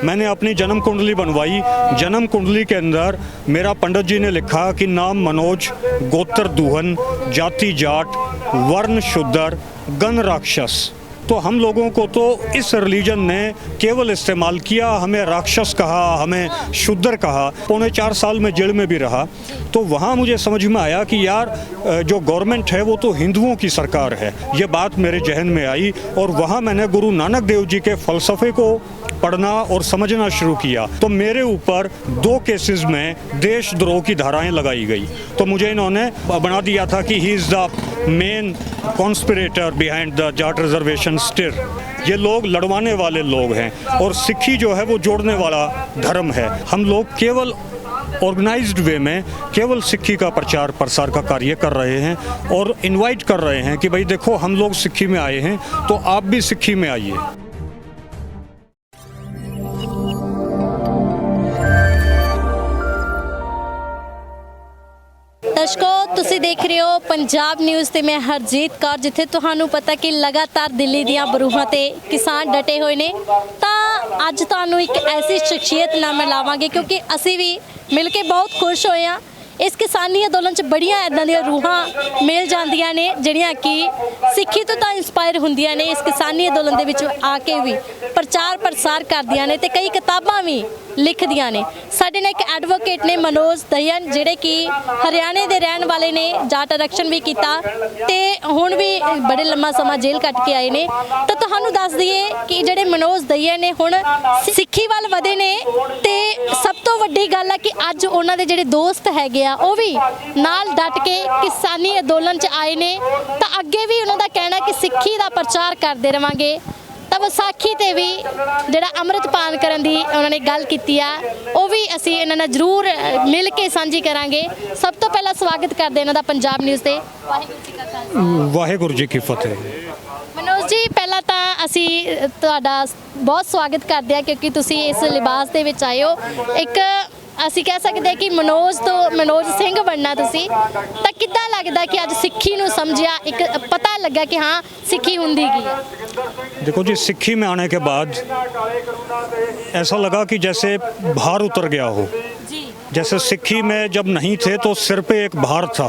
मैंने अपनी जन्म कुंडली बनवाई। जन्म कुंडली के अंदर मेरा पंडित जी ने लिखा कि नाम मनोज, गोत्र दूहन, जाति जाट, वर्ण शूद्र, गण राक्षस। तो हम लोगों को तो इस रिलीजन ने केवल इस्तेमाल किया, हमें राक्षस कहा, हमें शूद्र कहा। 4.25 साल में जेल में भी रहा। तो वहाँ मुझे समझ में आया कि यार जो गवर्नमेंट है वो तो हिंदुओं की सरकार है। ये बात मेरे जहन में आई और वहाँ मैंने गुरु नानक देव जी के फ़लसफ़े को पढ़ना और समझना शुरू किया। तो मेरे ऊपर 2 केसेस में देशद्रोह की धाराएं लगाई गई। तो मुझे इन्होंने बना दिया था कि he is the main conspirator behind the Jat reservation stir. ये लोग लड़वाने वाले लोग हैं और सिक्खी जो है वो जोड़ने वाला धर्म है। हम लोग केवल ऑर्गेनाइज्ड वे में केवल सिक्खी का प्रचार प्रसार का कार्य कर रहे हैं और इनवाइट कर रहे हैं कि भाई देखो हम लोग सिक्खी में आए हैं तो आप भी सिक्खी में आइए। दर्शकों तुसी देख रहे हो पंजाब न्यूज़ ते मैं हरजीत कौर, जिथे तुहानू पता कि लगातार दिल्ली दियां बरूहां ते किसान डटे हुए ने। तां अज तुहानू एक ऐसी शख्सियत नाल मिलावांगे क्योंकि असी भी मिल के बहुत खुश होए हां। इस किसानी अंदोलन च बड़ियां इदां दियां रूहां मिल जांदियां ने जिहड़ियां कि सिੱਖੀ तो इंस्पायर हुंदियां ने। इस किसानी अंदोलन दे विच आके भी प्रचार प्रसार करदियां ने ते कई किताबां भी लिखदियां ने। साडे नाल एक एडवोकेट ने मनोज दहियन जिहड़े कि हरियाणे दे रहण वाले ने, जाट आरक्षण भी कीता ते हुण भी बड़े लम्मा समा जेल कट के आए ने। तो तुहानू दस दईए कि जिहड़े मनोज दहियन ने हुण सिੱਖੀ ਵੱਲ ਵਧੇ ने ते सब तो वड्डी गल है कि अज उन्हां दे जिहड़े दोस्त हैगे आ ਉਹ भी नाल डट के किसानी अंदोलन च आए ने। तो अगे भी उन्हों का कहना कि सिੱਖੀ का प्रचार करते रहांगे। तो विसाखी ते भी जिहड़ा अमृतपान करन दी उन्होंने गल कीती आ, वो भी असीं इन्हां नाल जरूर मिल के सांझी करांगे। सब तो पहला स्वागत करदे इन्हां दा पंजाब न्यूज़ ते। वाहिगुरू जी की फतेह। मनोज जी पहला तो असी तुहाडा बहुत स्वागत करते हैं क्योंकि तुसी इस लिबास दे विच आए हो। एक ਅਸੀਂ कह सकते हैं कि मनोज तो मनोज सिंह बनना तुसी तो किद्दां लगदा कि अज सिੱਖੀ ਨੂੰ समझिया, एक पता लगा कि हाँ सिੱਖੀ हुंदी की है। देखो जी, सिक्खी में आने के बाद ऐसा लगा कि जैसे भार उतर गया हो। जैसे सिक्खी में जब नहीं थे तो सिर पे एक भार था,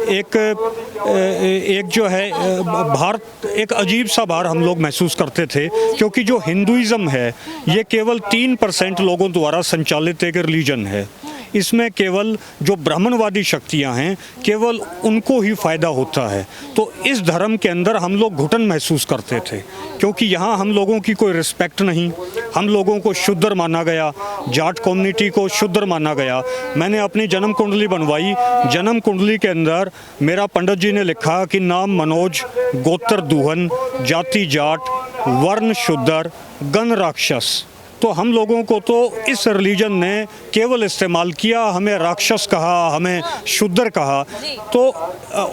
एक जो है भार, एक अजीब सा भार हम लोग महसूस करते थे क्योंकि जो हिंदुइज़्म है ये केवल 3% लोगों द्वारा संचालित एक रिलीजन है। इसमें केवल जो ब्राह्मणवादी शक्तियां हैं केवल उनको ही फ़ायदा होता है। तो इस धर्म के अंदर हम लोग घुटन महसूस करते थे क्योंकि यहाँ हम लोगों की कोई रिस्पेक्ट नहीं। हम लोगों को शूद्र माना गया, जाट कम्युनिटी को शूद्र माना गया। मैंने अपनी जन्म कुंडली बनवाई। जन्म कुंडली के अंदर मेरा पंडित जी ने लिखा कि नाम मनोज, गोत्र दूहन, जाति जाट, वर्ण शूद्र, गण राक्षस। तो हम लोगों को तो इस रिलीजन ने केवल इस्तेमाल किया, हमें राक्षस कहा, हमें शूद्र कहा। तो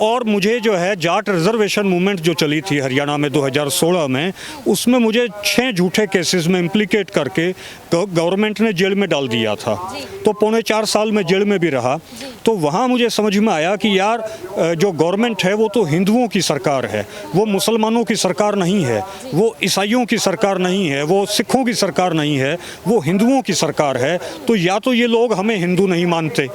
और मुझे जो है जाट रिजर्वेशन मूवमेंट जो चली थी हरियाणा में 2016 में, उसमें मुझे 6 झूठे केसेस में इम्प्लिकेट करके गवर्नमेंट ने जेल में डाल दिया था। तो 4.25 साल में जेल में भी रहा। तो वहाँ मुझे समझ में आया कि यार जो गवर्नमेंट है वो तो हिंदुओं की सरकार है, वो मुसलमानों की सरकार नहीं है, वो ईसाइयों की सरकार नहीं है, वो सिखों की सरकार नहीं है, वो हिंदुओं की सरकार है। तो या तो ये लोग हमें हिंदू नहीं मानते,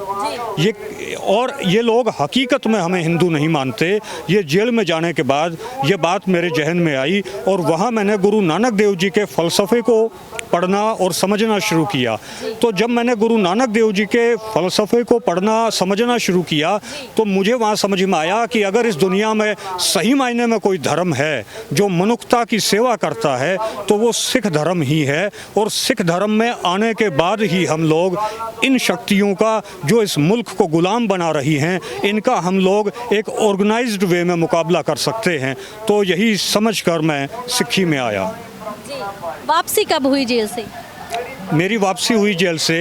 ये लोग हकीकत में हमें हिंदू नहीं मानते। ये जेल में जाने के बाद ये बात मेरे जहन में आई और वहाँ मैंने गुरु नानक देव जी के फ़लसफ़े को पढ़ना और समझना शुरू किया। तो जब मैंने गुरु नानक देव जी के फ़लसफ़े को पढ़ना समझना शुरू किया तो मुझे वहाँ समझ में आया कि अगर इस दुनिया में सही मायने में कोई धर्म है जो मनुष्यता की सेवा करता है तो वो सिख धर्म ही है। और सिख धर्म में आने के बाद ही हम लोग इन शक्तियों का जो इस मुल्क को गुलाम बना रही हैं, इनका हम लोग एक ऑर्गेनाइज्ड वे में मुकाबला कर सकते हैं। तो यही समझकर मैं सिक्खी में आया। वापसी कब हुई जेल से? मेरी वापसी हुई जेल से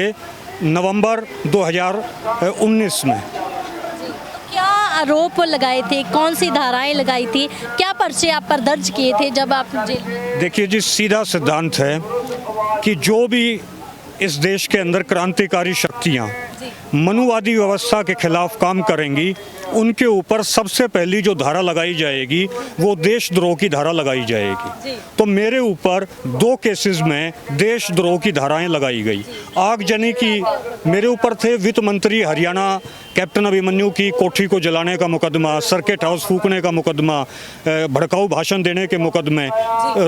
नवंबर 2019 में। क्या आरोप लगाए थे, कौन सी धाराएं लगाई थी, क्या पर्चे आप पर दर्ज किए थे जब आप जेल में? देखिए जी, सीधा सिद्धांत है कि जो भी इस देश के अंदर क्रांतिकारी शक्तियाँ मनुवादी व्यवस्था के खिलाफ काम करेंगी उनके ऊपर सबसे पहली जो धारा लगाई जाएगी वो देशद्रोह की धारा लगाई जाएगी। तो मेरे ऊपर 2 केसेस में देशद्रोह की धाराएं लगाई गई। आगजनी की मेरे ऊपर थे वित्त मंत्री हरियाणा कैप्टन अभिमन्यु की कोठी को जलाने का मुकदमा, सर्किट हाउस फूकने का मुकदमा, भड़काऊ भाषण देने के मुकदमे,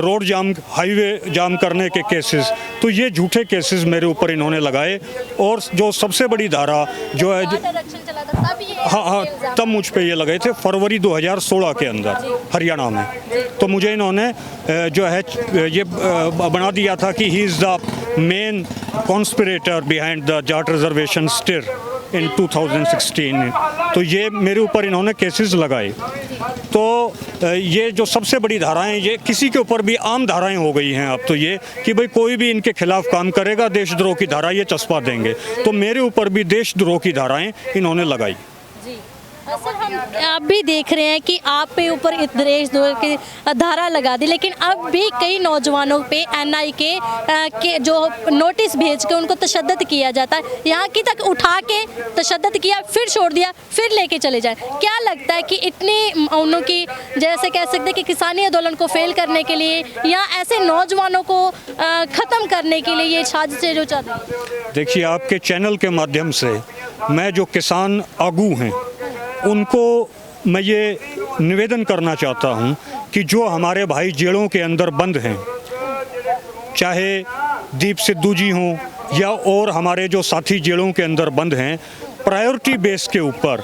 रोड जाम हाईवे जाम करने के केसेस। तो ये झूठे केसेस मेरे ऊपर इन्होंने लगाए। और जो सबसे बड़ी धारा जो है हाँ, तब मुझ पे ये लगे थे फरवरी 2016 के अंदर हरियाणा में। तो मुझे इन्होंने जो है ये बना दिया था कि he is the main conspirator behind the Jat reservation stir in 2016। तो ये मेरे ऊपर इन्होंने केसेस लगाए। तो ये जो सबसे बड़ी धाराएं, ये किसी के ऊपर भी आम धाराएं हो गई हैं अब तो, ये कि भाई कोई भी इनके खिलाफ काम करेगा देशद्रोह की धारा ये चस्पा देंगे। तो मेरे ऊपर भी देशद्रोह की धाराएं इन्होंने लगाई। सर, हम आप भी देख रहे हैं कि आप पे ऊपर देशद्रोह की धारा लगा दी, लेकिन अब भी कई नौजवानों पे एनआई के जो नोटिस भेज के उनको तशद्दुद किया जाता है। यहाँ की तक उठा के तशद्दुद किया, फिर छोड़ दिया, फिर लेके चले जाए। क्या लगता है कि इतनी उन्हों की, जैसे कह सकते हैं कि किसानी आंदोलन को फेल करने के लिए या ऐसे नौजवानों को ख़त्म करने के लिए ये साजिशें जो चल रही है? देखिए, आपके चैनल के माध्यम से मैं जो किसान आगू हैं उनको मैं ये निवेदन करना चाहता हूं कि जो हमारे भाई जेलों के अंदर बंद हैं, चाहे दीप सिद्धू जी हों या और हमारे जो साथी जेलों के अंदर बंद हैं, प्रायोरिटी बेस के ऊपर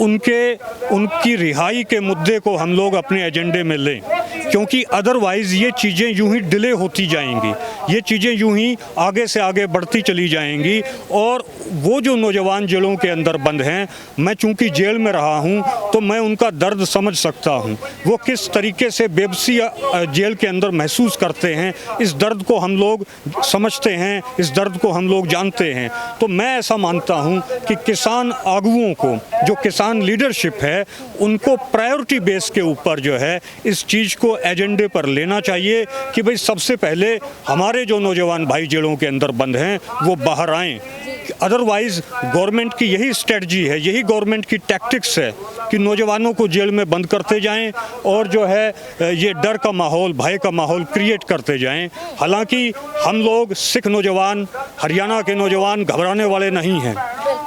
उनकी रिहाई के मुद्दे को हम लोग अपने एजेंडे में लें, क्योंकि अदरवाइज़ ये चीज़ें यूं ही डिले होती जाएंगी, ये चीज़ें यूं ही आगे से आगे बढ़ती चली जाएंगी। और वो जो नौजवान जेलों के अंदर बंद हैं, मैं चूंकि जेल में रहा हूं तो मैं उनका दर्द समझ सकता हूं। वो किस तरीके से बेबसी जेल के अंदर महसूस करते हैं, इस दर्द को हम लोग समझते हैं, इस दर्द को हम लोग जानते हैं। तो मैं ऐसा मानता हूं कि किसान आगुओं को, जो किसान लीडरशिप है, उनको प्रायोरिटी बेस के ऊपर जो है इस चीज़ को एजेंडे पर लेना चाहिए कि भाई सबसे पहले हमारे जो नौजवान भाई जेलों के अंदर बंद हैं वो बाहर आएँ। अदरवाइज़ गवर्नमेंट की यही स्ट्रेटजी है, यही गवर्नमेंट की टैक्टिक्स है कि नौजवानों को जेल में बंद करते जाएं और जो है ये डर का माहौल, भय का माहौल क्रिएट करते जाएं। हालांकि हम लोग सिख नौजवान, हरियाणा के नौजवान घबराने वाले नहीं हैं।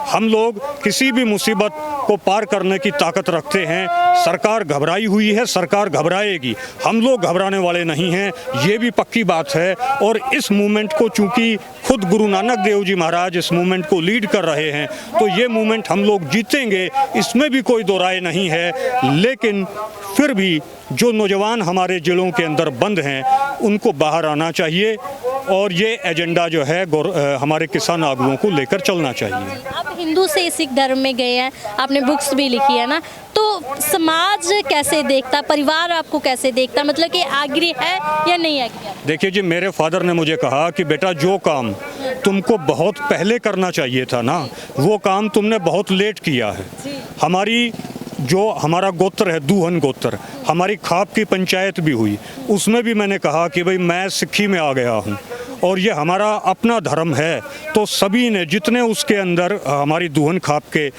हम लोग किसी भी मुसीबत को पार करने की ताकत रखते हैं। सरकार घबराई हुई है, सरकार घबराएगी, हम लोग घबराने वाले नहीं हैं, ये भी पक्की बात है। और इस मूवमेंट को चूंकि खुद गुरु नानक देव जी महाराज इस मूवमेंट को लीड कर रहे हैं, तो ये मूवमेंट हम लोग जीतेंगे, इसमें भी कोई दो राय नहीं है। लेकिन फिर भी जो नौजवान हमारे जेलों के अंदर बंद हैं उनको बाहर आना चाहिए और ये एजेंडा जो है हमारे किसान आगुओं को लेकर चलना चाहिए। आप हिंदू से सिख धर्म में गए हैं, आपने बुक्स भी लिखी है ना, तो समाज कैसे देखता, परिवार आपको कैसे देखता, मतलब कि एग्री है या नहीं एग्री? देखिए जी, मेरे फादर ने मुझे कहा कि बेटा जो काम तुमको बहुत पहले करना चाहिए था ना, वो काम तुमने बहुत लेट किया है। हमारा गोत्र है दूहन गोत्र, हमारी खाप की पंचायत भी हुई, उसमें भी मैंने कहा कि भाई मैं सिक्खी में आ गया हूँ और ये हमारा अपना धर्म है। तो सभी ने, जितने उसके अंदर हमारी दूहन खाप के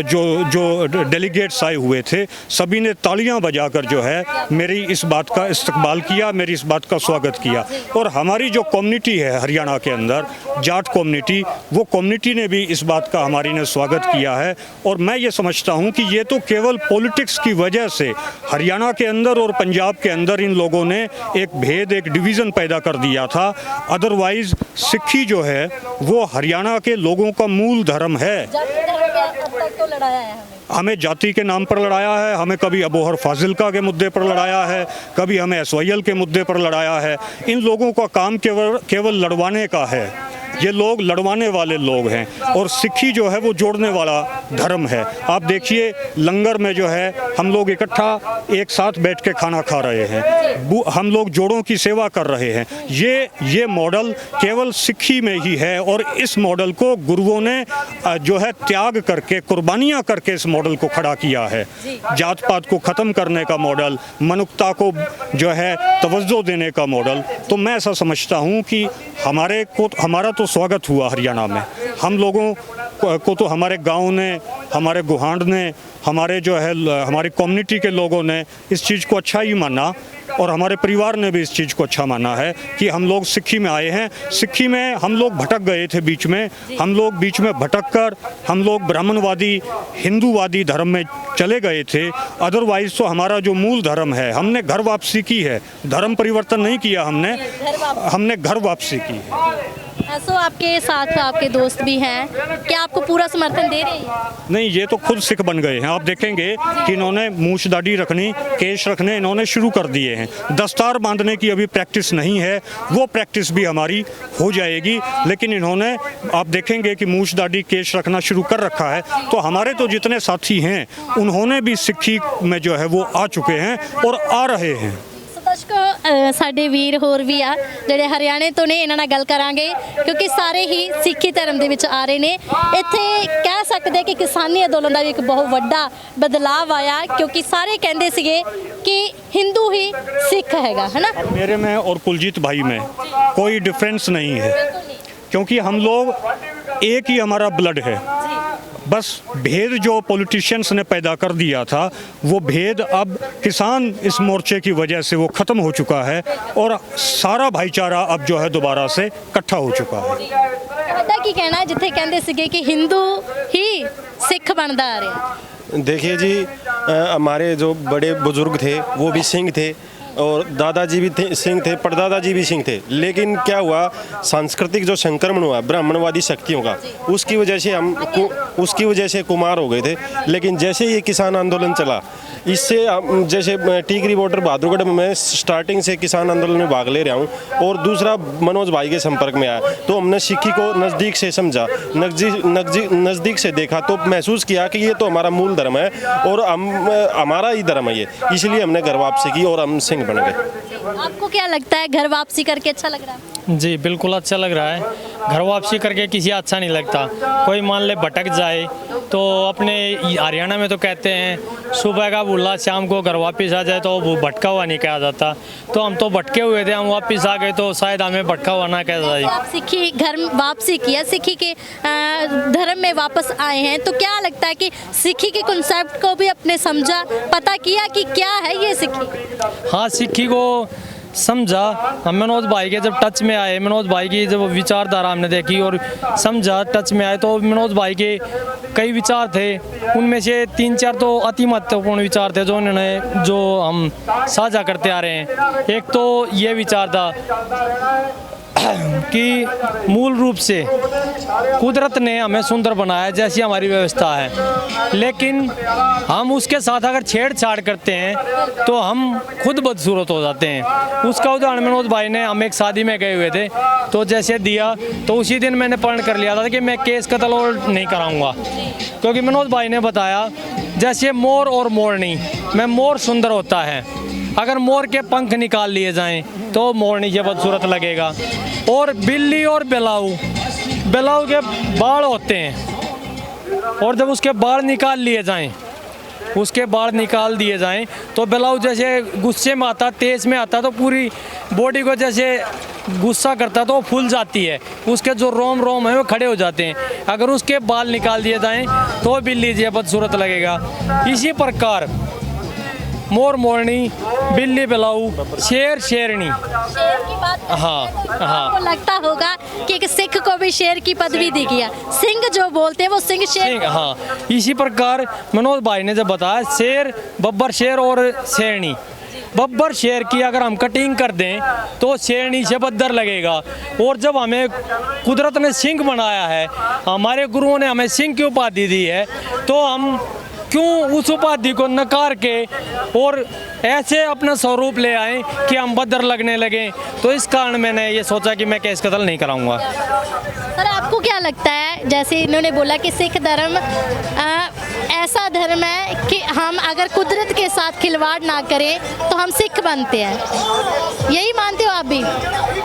जो डेलीगेट्स आए हुए थे, सभी ने तालियां बजाकर जो है मेरी इस बात का इस्तकबाल किया, मेरी इस बात का स्वागत किया। और हमारी जो कम्युनिटी है हरियाणा के अंदर, जाट कम्युनिटी, वो कम्युनिटी ने भी इस बात का हमारी ने स्वागत किया है। और मैं ये समझता हूँ कि ये तो केवल पॉलिटिक्स की वजह से हरियाणा के अंदर और पंजाब के अंदर इन लोगों ने एक भेद, एक डिवीज़न पैदा कर दिया था। अदरवाइज सिक्खी जो है वो हरियाणा के लोगों का मूल धर्म है। तो लड़ाया है हमें जाति के नाम पर लड़ाया है, हमें कभी अबोहर फाजिलका के मुद्दे पर लड़ाया है, कभी हमें एसवाईएल के मुद्दे पर लड़ाया है। इन लोगों का काम केवल लड़वाने का है। ये लोग लड़वाने वाले लोग हैं और सिक्खी जो है वो जोड़ने वाला धर्म है। आप देखिए, लंगर में जो है हम लोग इकट्ठा एक साथ बैठ के खाना खा रहे हैं, हम लोग जोड़ों की सेवा कर रहे हैं। ये मॉडल केवल सिक्खी में ही है और इस मॉडल को गुरुओं ने जो है त्याग करके, कुर्बानियाँ करके इस मॉडल को खड़ा किया है। जात पात को ख़त्म करने का मॉडल, मनुष्यता को जो है तवज्जो देने का मॉडल। तो मैं ऐसा समझता हूँ कि हमारा तो स्वागत हुआ हरियाणा में। हम लोगों को तो हमारे गांव ने, हमारे गुहांड ने, हमारे जो है हमारी कम्युनिटी के लोगों ने इस चीज़ को अच्छा ही माना और हमारे परिवार ने भी इस चीज़ को अच्छा माना है कि हम लोग सिक्खी में आए हैं। सिक्खी में हम लोग भटक गए थे बीच में, हम लोग बीच में भटक कर हम लोग ब्राह्मणवादी हिंदूवादी धर्म में चले गए थे। अदरवाइज तो हमारा जो मूल धर्म है, हमने घर वापसी की है, धर्म परिवर्तन नहीं किया हमने घर वापसी की है। सो आपके साथ आपके दोस्त भी हैं, क्या आपको पूरा समर्थन दे रहे हैं? नहीं, ये तो खुद सिख बन गए हैं। आप देखेंगे कि इन्होंने मूछ दाढ़ी रखनी, केश रखने इन्होंने शुरू कर दिए हैं। दस्तार बांधने की अभी प्रैक्टिस नहीं है, वो प्रैक्टिस भी हमारी हो जाएगी। लेकिन इन्होंने, आप देखेंगे कि मूछ दाढ़ी केश रखना शुरू कर रखा है। तो हमारे तो जितने साथी हैं उन्होंने भी सिक्खी में जो है वो आ चुके हैं और आ रहे हैं। ਦਰਸ਼ਕੋ ਸਾਡੇ ਵੀਰ ਹੋਰ ਵੀ ਆ ਜਿਹੜੇ ਹਰਿਆਣੇ ਤੋਂ ਨੇ, ਇਹਨਾਂ ਨਾਲ ਗੱਲ ਕਰਾਂਗੇ ਕਿਉਂਕਿ ਸਾਰੇ ਹੀ ਸਿੱਖੀ ਧਰਮ ਦੇ ਵਿੱਚ ਆ ਰਹੇ ਨੇ। ਇੱਥੇ ਕਹਿ ਸਕਦੇ ਕਿ ਕਿਸਾਨੀ ਅੰਦੋਲਨ ਦਾ ਵੀ ਇੱਕ ਬਹੁਤ ਵੱਡਾ ਬਦਲਾਅ ਆਇਆ ਕਿਉਂਕਿ ਸਾਰੇ ਕਹਿੰਦੇ ਸੀਗੇ कि हिंदू ही सिख हैगा, है ना। मेरे में और कुलजीत भाई में कोई डिफरेंस नहीं है क्योंकि हम लोग एक ही हमारा ब्लड है। बस भेद जो पॉलिटिशियंस ने पैदा कर दिया था वो भेद अब किसान इस मोर्चे की वजह से वो ख़त्म हो चुका है और सारा भाईचारा अब जो है दोबारा से इकट्ठा हो चुका है। ਤੁਹਾਡਾ ਕੀ ਕਹਿਣਾ ਹੈ ਜਿੱਥੇ ਕਹਿੰਦੇ ਸੀਗੇ कि हिंदू ही सिख बनता आ रहा? देखिए जी, हमारे जो बड़े बुजुर्ग थे वो भी सिंह थे और दादाजी भी सिंह थे, परदादाजी भी सिंह थे। लेकिन क्या हुआ, सांस्कृतिक जो संक्रमण हुआ ब्राह्मणवादी शक्तियों का, उसकी वजह से कुमार हो गए थे। लेकिन जैसे ये किसान आंदोलन चला, इससे जैसे टीकरी बॉर्डर बहादुरगढ़ में मैं स्टार्टिंग से किसान आंदोलन में भाग ले रहा हूँ और दूसरा मनोज भाई के संपर्क में आया तो हमने सिक्खी को नज़दीक से समझा, नज़दीक से देखा तो महसूस किया कि ये तो हमारा मूल धर्म है और हमारा ही धर्म है ये, इसलिए हमने घर वापसी की और हम सिंह बन गए। आपको क्या लगता है, घर वापसी करके अच्छा लग रहा है? जी बिल्कुल अच्छा लग रहा है। घर वापसी करके किसी अच्छा नहीं लगता। कोई मान ले भटक जाए तो अपने हरियाणा में तो कहते हैं सुबह का बुल्ला शाम को घर वापस आ जाए तो वो भटका हुआ नहीं कहा जाता। तो हम तो भटके हुए थे, हम वापस आ गए तो शायद हमें भटका हुआ ना कहा जाए। आप सिक्खी घर वापसी किया, सिक्खी के धर्म में वापस आए हैं, तो क्या लगता है कि सिक्खी के कॉन्सेप्ट को भी अपने समझा, पता किया कि क्या है ये सिक्खी? हाँ, सिक्खी को समझा। हम मनोज भाई के जब टच में आए, मनोज भाई की जब विचारधारा हमने देखी और समझा, टच में आए तो मनोज भाई के कई विचार थे, उनमें से 3-4 तो अति महत्वपूर्ण विचार थे जो हम साझा करते आ रहे हैं। एक तो ये विचार था कि मूल रूप से कुदरत ने हमें सुंदर बनाया जैसी हमारी व्यवस्था है, लेकिन हम उसके साथ अगर छेड़छाड़ करते हैं तो हम खुद बदसूरत हो जाते हैं। उसका उदाहरण मनोज भाई ने, हम एक शादी में गए हुए थे तो जैसे दिया तो उसी दिन मैंने प्रण कर लिया था कि मैं केस कत्ल और नहीं कराऊंगा, क्योंकि मनोज भाई ने बताया जैसे मोर और मोरनी में मोर सुंदर होता है, अगर मोर के पंख निकाल लिए जाएं तो मोरनी से बदसूरत लगेगा। और बिल्ली और बेलाऊ के बाल होते हैं और जब उसके बाल निकाल दिए जाएं तो बेलाऊ जैसे गुस्से में आता, तेज में आता तो पूरी बॉडी को जैसे गुस्सा करता तो वो फूल जाती है, उसके जो रोम है वो खड़े हो जाते हैं। अगर उसके बाल निकाल दिए जाएं तो बिल्ली से बदसूरत लगेगा। इसी प्रकार मोर मोरनी, बिल्ली बेलाऊ, शेर शेरनी। शेर की बात हाँ, आपको लगता होगा कि एक सिख को भी शेर की पदवी दी गया, सिंह जो बोलते हैं वो सिंह शेर। हाँ, इसी प्रकार मनोज भाई ने जब बताया शेर, बब्बर शेर और शेरनी, बब्बर शेर की अगर हम कटिंग कर दें तो शेरनी से बद्दर लगेगा। और जब हमें कुदरत ने सिंह बनाया है, हमारे गुरुओं ने हमें सिंह की उपाधि दी है, तो हम क्यों उस उपाधि को नकार के और ऐसे अपना स्वरूप ले आए कि हम बदर लगने लगे। तो इस कारण मैंने ये सोचा कि मैं केस कत्ल नहीं कराऊंगा। सर आपको क्या लगता है, जैसे इन्होंने बोला कि सिख धर्म ऐसा धर्म है कि हम अगर कुदरत के साथ खिलवाड़ ना करें तो हम सिख बनते हैं, यही मानते हो आप भी?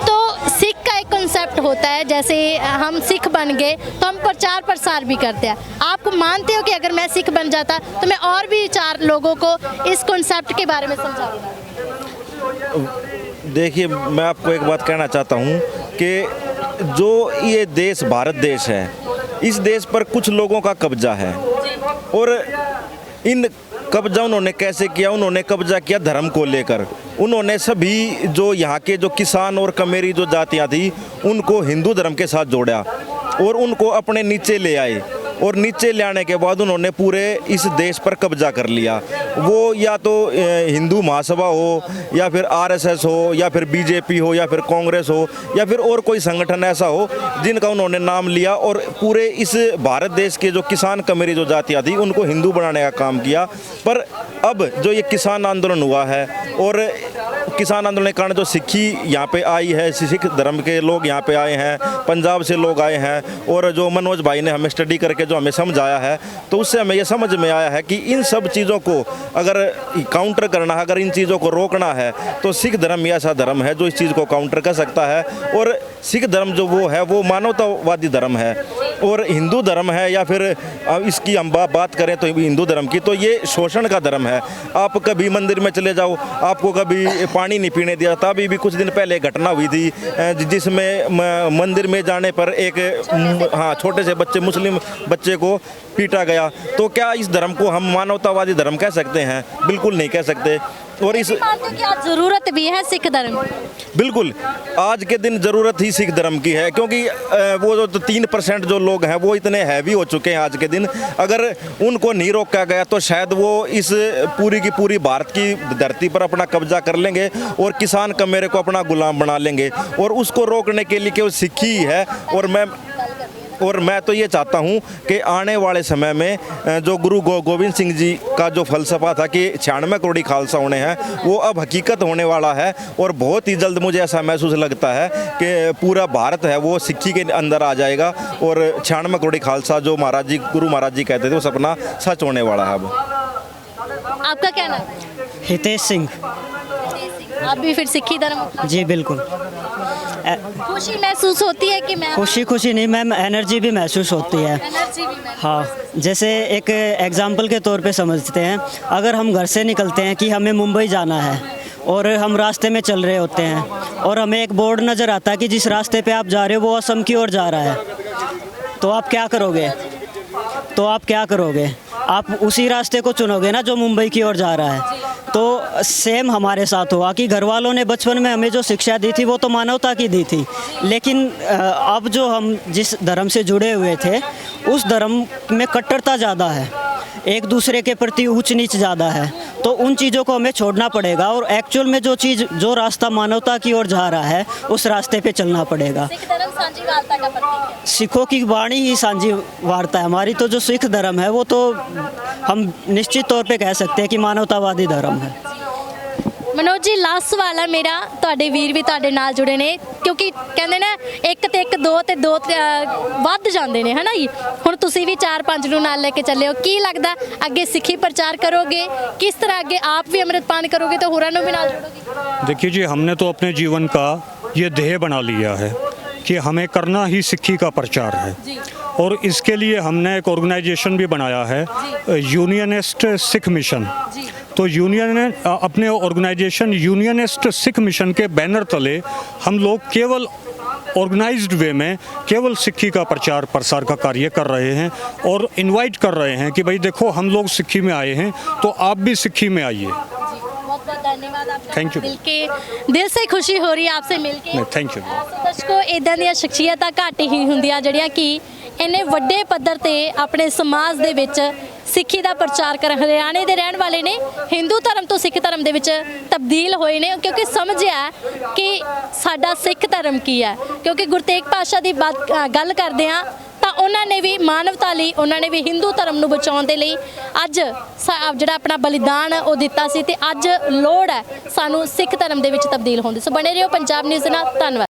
तो सिख का एक कॉन्सेप्ट होता है, जैसे हम सिख बन गए तो हम प्रचार प्रसार भी करते हैं। आप मानते हो कि अगर मैं सिख बन जाता तो मैं और भी 4 लोगों को इस कॉन्सेप्ट के बारे में समझाऊंगा? देखिए, मैं आपको एक बात कहना चाहता हूँ कि जो ये देश भारत देश है, इस देश पर कुछ लोगों का कब्जा है और इन कब्जा उन्होंने कैसे किया, उन्होंने कब्जा किया धर्म को लेकर। उन्होंने सभी जो यहाँ के जो किसान और कमेरी जो जातियाँ थी उनको हिंदू धर्म के साथ जोड़ा और उनको अपने नीचे ले आए, और नीचे ले आने के बाद उन्होंने पूरे इस देश पर कब्जा कर लिया। वो या तो हिंदू महासभा हो या फिर आरएसएस हो या फिर बीजेपी हो या फिर कांग्रेस हो या फिर और कोई संगठन ऐसा हो जिनका उन्होंने नाम लिया और पूरे इस भारत देश के जो किसान कमेरी जो जातियाँ थी उनको हिंदू बनाने का काम किया। पर अब जो ये किसान आंदोलन हुआ है और किसान आंदोलन के कारण जो सिक्खी यहाँ पे आई है, सिख धर्म के लोग यहाँ पे आए हैं, पंजाब से लोग आए हैं, और जो मनोज भाई ने हमें स्टडी करके जो हमें समझाया है तो उससे हमें ये समझ में आया है कि इन सब चीज़ों को अगर काउंटर करना है, अगर इन चीज़ों को रोकना है तो सिख धर्म ही ऐसा धर्म है जो इस चीज़ को काउंटर कर सकता है। और सिख धर्म जो वो है वो मानवतावादी धर्म है, और हिंदू धर्म है या फिर इसकी हम बात करें तो हिंदू धर्म की तो ये शोषण का धर्म है। आप कभी मंदिर में चले जाओ, आपको कभी पानी नहीं पीने दिया। तभी भी कुछ दिन पहले घटना हुई थी जिसमें मंदिर में जाने पर एक छोटे से बच्चे मुस्लिम बच्चे को पीटा गया। तो क्या इस धर्म को हम मानवतावादी धर्म कह सकते हैं? बिल्कुल नहीं कह सकते। और इस मानते हो कि आज जरूरत भी है सिख धर्म की? बिल्कुल आज के दिन ज़रूरत ही सिख धर्म की है, क्योंकि वो जो 3% जो लोग हैं वो इतने हैवी हो चुके हैं आज के दिन। अगर उनको नहीं रोका गया तो शायद वो इस पूरी की पूरी भारत की धरती पर अपना कब्जा कर लेंगे और किसान कमेरे को अपना गुलाम बना लेंगे। और उसको रोकने के लिए केवल सिख ही है। और मैं तो ये चाहता हूँ कि आने वाले समय में जो गुरु गोविंद सिंह जी का जो फलसफा था कि 96 करोड़ी खालसा होने हैं वो अब हकीकत होने वाला है। और बहुत ही जल्द मुझे ऐसा महसूस लगता है कि पूरा भारत है वो सिक्खी के अंदर आ जाएगा और 96 करोड़ी खालसा जो गुरु महाराज जी कहते थे वो सपना सच होने वाला है। अब आपका क्या नाम है? हितेश सिंह। आप भी फिर सिखी धर्म? जी बिल्कुल। खुशी महसूस होती है कि मैं खुशी नहीं मैम, एनर्जी भी महसूस होती है। एनर्जी भी महसूस? हाँ, जैसे एक एग्जांपल के तौर पे समझते हैं, अगर हम घर से निकलते हैं कि हमें मुंबई जाना है और हम रास्ते में चल रहे होते हैं और हमें एक बोर्ड नज़र आता है कि जिस रास्ते पे आप जा रहे हो वो असम की ओर जा रहा है, तो आप क्या करोगे? आप उसी रास्ते को चुनोगे ना जो मुंबई की ओर जा रहा है। तो सेम हमारे साथ हुआ कि घर वालों ने बचपन में हमें जो शिक्षा दी थी वो तो मानवता की दी थी, लेकिन अब जो हम जिस धर्म से जुड़े हुए थे उस धर्म में कट्टरता ज़्यादा है, एक दूसरे के प्रति ऊंच नीच ज़्यादा है। तो उन चीज़ों को हमें छोड़ना पड़ेगा और एक्चुअल में जो रास्ता मानवता की ओर जा रहा है उस रास्ते पे चलना पड़ेगा। सिख धर्म सांझीवालता का प्रतीक है। सिखों की वाणी ही सांझीवालता है। हमारी तो जो सिख धर्म है वो तो हम निश्चित तौर पे कह सकते हैं कि मानवतावादी धर्म है। मनोज जी, लास्ट सवाल है मेरा, ਤੁਹਾਡੇ ਵੀਰ ਵੀ ਤੁਹਾਡੇ ਨਾਲ ਜੁੜੇ ਨੇ ਕਿਉਂਕਿ ਕਹਿੰਦੇ ਨਾ ਇੱਕ ਤੇ ਇੱਕ ਦੋ ਤੇ ਦੋ ਵੱਧ ਜਾਂਦੇ ਨੇ ਹਨਾ ਜੀ। ਹੁਣ ਤੁਸੀਂ ਵੀ 4-5 ਨੂੰ ਨਾਲ ਲੈ ਕੇ ਚੱਲੇ ਹੋ, ਕੀ ਲੱਗਦਾ ਅੱਗੇ ਸਿੱਖੀ ਪ੍ਰਚਾਰ ਕਰੋਗੇ? ਕਿਸ ਤਰ੍ਹਾਂ ਅੱਗੇ ਆਪ ਵੀ ਅੰਮ੍ਰਿਤਪਾਨ ਕਰੋਗੇ ਤੇ ਹੋਰਾਂ ਨੂੰ ਵੀ ਨਾਲ ਜੋੜੋਗੇ? देखिए जी, हमने तो अपने जीवन का ये ध्येय बना लिया है कि हमें करना ही सिक्खी का प्रचार है। और इसके लिए हमने एक ऑर्गेनाइजेशन भी बनाया है, यूनियनिस्ट सिख मिशन। तो अपने ऑर्गेनाइजेशन यूनियनिस्ट सिख मिशन के बैनर तले हम लोग केवल ऑर्गेनाइज्ड वे में केवल सिक्खी का प्रचार प्रसार का कार्य कर रहे हैं और इनवाइट कर रहे हैं कि भाई देखो हम लोग सिक्खी में आए हैं तो आप भी सिक्खी में आइए। बहुत बहुत धन्यवाद आपका। Thank you। मिलके दिल से खुशी हो रही है आपसे मिलके। Thank you. दर्शकों, इदां ਦੀਆਂ ਸ਼ਖਸੀਅਤਾਂ ਘੱਟ ਹੀ ਹੁੰਦੀਆਂ ਜਿਹੜੀਆਂ ਕਿ ਇੰਨੇ ਵੱਡੇ ਪੱਧਰ ਤੇ ਆਪਣੇ ਸਮਾਜ ਦੇ ਵਿੱਚ ਸਿੱਖੀ ਦਾ ਪ੍ਰਚਾਰ ਕਰ ਹਰਿਆਣੇ ਦੇ ਰਹਿਣ ਵਾਲੇ ਨੇ, ਹਿੰਦੂ ਧਰਮ ਤੋਂ ਸਿੱਖ ਧਰਮ ਦੇ ਵਿੱਚ ਤਬਦੀਲ ਹੋਏ ਨੇ ਕਿਉਂਕਿ ਸਮਝਿਆ ਕਿ ਸਾਡਾ ਸਿੱਖ ਧਰਮ ਕੀ ਹੈ। ਕਿਉਂਕਿ ਗੁਰੂ ਤੇਗ ਪਾਤਸ਼ਾਹ ਦੀ ਗੱਲ ਕਰਦੇ ਆ ਤਾਂ ਉਹਨਾਂ ਨੇ ਵੀ ਮਾਨਵਤਾ ਲਈ, ਉਹਨਾਂ ਨੇ ਵੀ ਹਿੰਦੂ ਧਰਮ ਨੂੰ ਬਚਾਉਣ ਦੇ ਲਈ ਅੱਜ ਜਿਹੜਾ ਆਪਣਾ ਬਲੀਦਾਨ ਉਹ ਦਿੱਤਾ ਸੀ ਤੇ ਅੱਜ ਲੋੜ ਹੈ ਸਾਨੂੰ ਸਿੱਖ ਧਰਮ ਦੇ ਵਿੱਚ ਤਬਦੀਲ ਹੋਣ ਦੀ। ਸੋ ਬਣੇ ਰਹੋ ਪੰਜਾਬ ਨਿਊਜ਼ ਦੇ ਨਾਲ। ਧੰਨਵਾਦ।